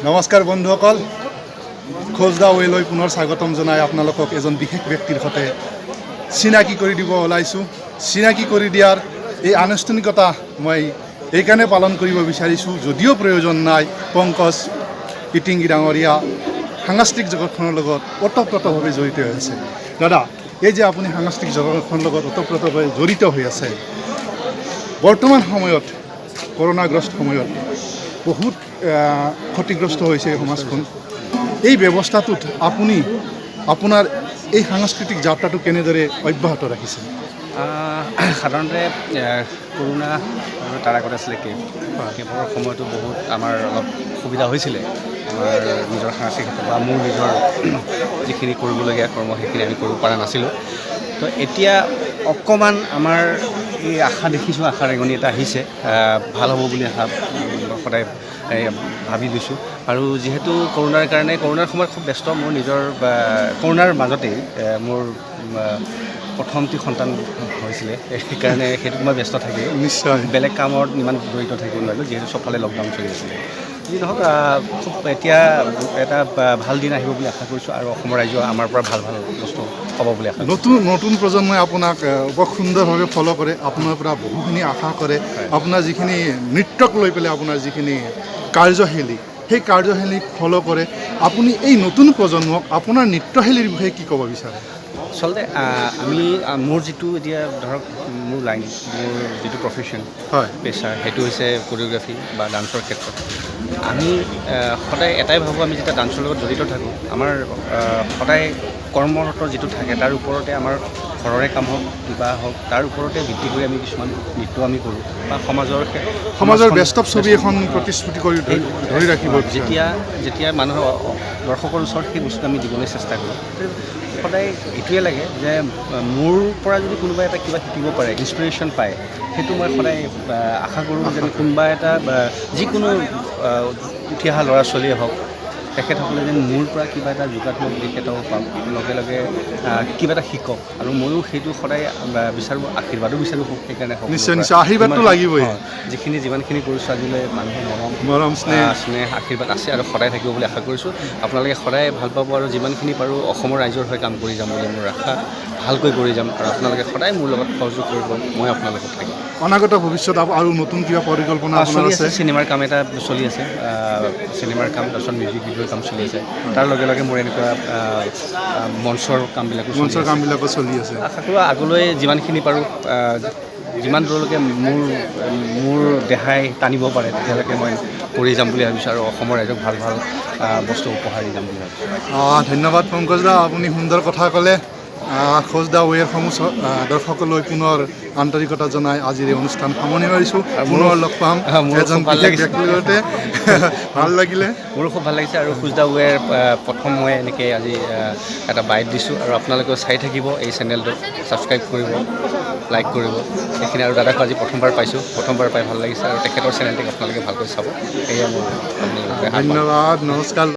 নমস্কাৰ বন্ধুসকল, খোজ দা ৱেলৈ পুনৰ স্বাগতম জনাই আপোনালোকক এজন বিশেষ ব্যক্তিৰ সৈতে চিনাকি কৰি দিব ওলাইছোঁ। চিনাকি কৰি দিয়াৰ এই আনুষ্ঠানিকতা মই এইকাৰণে পালন কৰিব বিচাৰিছোঁ, যদিও প্ৰয়োজন নাই। পংকজ ইটিংগী ডাঙৰীয়া সাংস্কৃতিক জগতখনৰ লগত ওতঃপ্ৰোতভাৱে জড়িত হৈ আছে। দাদা, এই যে আপুনি সাংস্কৃতিক জগতখনৰ লগত ওতঃপ্ৰোতভাৱে জড়িত হৈ আছে, বৰ্তমান সময়ত কৰোণাগ্ৰস্ত সময়ত বহুত ক্ষতিগ্ৰস্ত হৈছে সমাজখন। এই ব্যৱস্থাটোত আপুনি আপোনাৰ এই সাংস্কৃতিক যাত্ৰাটো কেনেদৰে অব্যাহত ৰাখিছে? সাধাৰণতে কৰোণা আৰু তাৰ আগত আছিলে কেৱৰ সময়তো বহুত আমাৰ অলপ সুবিধা হৈছিলে। আমাৰ নিজৰ সাংস্কৃতিক ক্ষেত্ৰত বা মোৰ নিজৰ যিখিনি কৰিবলগীয়া কৰ্ম সেইখিনি আমি কৰিব পৰা নাছিলোঁ। তো এতিয়া অকণমান আমাৰ এই আশা দেখিছোঁ, আশা ৰেঙনি এটা আহিছে, ভাল হ'ব বুলি আশা সদায় ভাবি লৈছোঁ। আৰু যিহেতু কৰোণাৰ কাৰণে কৰোণাৰ সময়ত খুব ব্যস্ত, মোৰ নিজৰ কৰোণাৰ মাজতেই মোৰ প্ৰথমটি সন্তান হৈছিলে, সেইকাৰণে সেইটোত মই ব্যস্ত থাকিলোঁ। নিশ্চয় বেলেগ কামত ইমান জড়িত থাকিব নোৱাৰিলোঁ, যিহেতু চবফালে লকডাউন চলি আছিলে। যি নহওক, খুব এতিয়া এটা ভাল দিন আহিব বুলি আশা কৰিছোঁ আৰু অসমৰ ৰাইজে আমাৰ পৰা ভাল ভাল বস্তু হ'ব বুলি আশা কৰিছোঁ। নতুন প্ৰজন্মই আপোনাক বৰ সুন্দৰভাৱে ফ'ল' কৰে, আপোনাৰ পৰা বহুখিনি আশা কৰে। আপোনাৰ যিখিনি নৃত্যক লৈ পেলাই আপোনাৰ যিখিনি কাৰ্যশৈলী, সেই কাৰ্যশৈলীক ফ'ল' কৰে। আপুনি এই নতুন প্ৰজন্মক আপোনাৰ নৃত্যশৈলীৰ বিষয়ে কি ক'ব বিচাৰে? আচলতে মোৰ যিটো এতিয়া ধৰক মোৰ লাইন, মোৰ যিটো প্ৰফেশ্যন, হয়, পেচা, সেইটো হৈছে কোৰিঅ'গ্ৰাফী বা ডান্সৰ ক্ষেত্ৰত। আমি সদায় এটাই ভাবোঁ, আমি যেতিয়া ডান্সৰ লগত জড়িত থাকোঁ, আমাৰ সদায় কৰ্মৰত যিটো থাকে তাৰ ওপৰতে আমাৰ ঘৰৰে কাম হওক, কিবা হওক, তাৰ ওপৰতে ভিত্তি কৰি আমি কিছুমান নৃত্য আমি কৰোঁ বা সমাজৰ বাস্তৱ ছবি এখন প্ৰতিশ্ৰুতি কৰি ধৰি ৰাখিব। যেতিয়া মানুহৰ দৰ্শকৰ ওচৰত সেই বস্তু আমি দিবলৈ চেষ্টা কৰোঁ, সদায় এইটোৱে লাগে যে মোৰ পৰা যদি কোনোবা এটা কিবা শিকিব পাৰে, ইনস্পিৰেশ্যন পায়, সেইটো মই সদায় আশা কৰোঁ যে কোনোবা এটা যিকোনো উঠি অহা ল'ৰা ছোৱালীয়ে হওক, তেখেতসকলে যেন মোৰ পৰা কিবা এটা যোগাত্মক দিশ এটাও পাওক, লগে লগে কিবা এটা শিকক। আৰু ময়ো সেইটো সদায় বিচাৰোঁ, আশীৰ্বাদো বিচাৰোঁ সেইকাৰণে। নিশ্চয় নিশ্চয়, আশীৰ্বাদটো লাগিবই। যিমানখিনি কৰিছোঁ আজিলৈ, মানুহৰ মৰম স্নেহ আশীৰ্বাদ আছে আৰু সদায় থাকিব বুলি আশা কৰিছোঁ। আপোনালোকে সদায় ভাল পাব আৰু যিমানখিনি পাৰোঁ অসমৰ ৰাইজৰ হৈ কাম কৰি যাম বুলি মোৰ আশা, ভালকৈ কৰি যাম। আৰু আপোনালোকে সদায় মোৰ লগত সহযোগ কৰিব, মই আপোনালোকক থাকিম। অনাগত ভৱিষ্যত আৰু নতুন কিবা পৰিকল্পনা আপোনাৰ আছে? চিনেমাৰ কাম এটা চলি আছে, চিনেমাৰ কাম, তাৰপিছত মিউজিক ভিডিঅ'ৰ কাম চলি আছে। তাৰ লগে লগে মোৰ এনেকুৱা মঞ্চৰ কামবিলাকো চলি আছে। আশা কৰোঁ আগলৈ যিমানখিনি পাৰোঁ, যিমান দূৰলৈকে মোৰ দেহাই টানিব পাৰে, তেতিয়ালৈকে মই কৰি যাম বুলি ভাবিছোঁ আৰু অসমৰ ৰাইজক ভাল ভাল বস্তু উপহাৰ দি যাম বুলি ভাবিছোঁ। ধন্যবাদ পংকজ দা, আপুনি সুন্দৰ কথা ক'লে। খোজ দা ৱেৰ সমূহ দৰ্শকলৈ পুনৰ আন্তৰিকতা জনাই আজিৰ এই অনুষ্ঠান সামৰণি মাৰিছোঁ। পুনৰ লগ পাম এজন বিশেষ ব্যক্তিৰ লগতে। ভাল লাগিলে, মোৰো খুব ভাল লাগিছে। আৰু খোজ দা ৱেৰ প্ৰথম মই এনেকৈ আজি এটা বাইট দিছোঁ, আৰু আপোনালোকেও চাই থাকিব এই চেনেলটো, ছাবস্ক্ৰাইব কৰিব, লাইক কৰিব, সেইখিনি। আৰু দাদাকো আজি প্ৰথমবাৰ পাইছোঁ, প্ৰথমবাৰ পাই ভাল লাগিছে, আৰু তেখেতৰ চেনেলটিক আপোনালোকে ভালকৈ চাব। এয়া মোৰ ধন্যবাদ, নমস্কাৰ।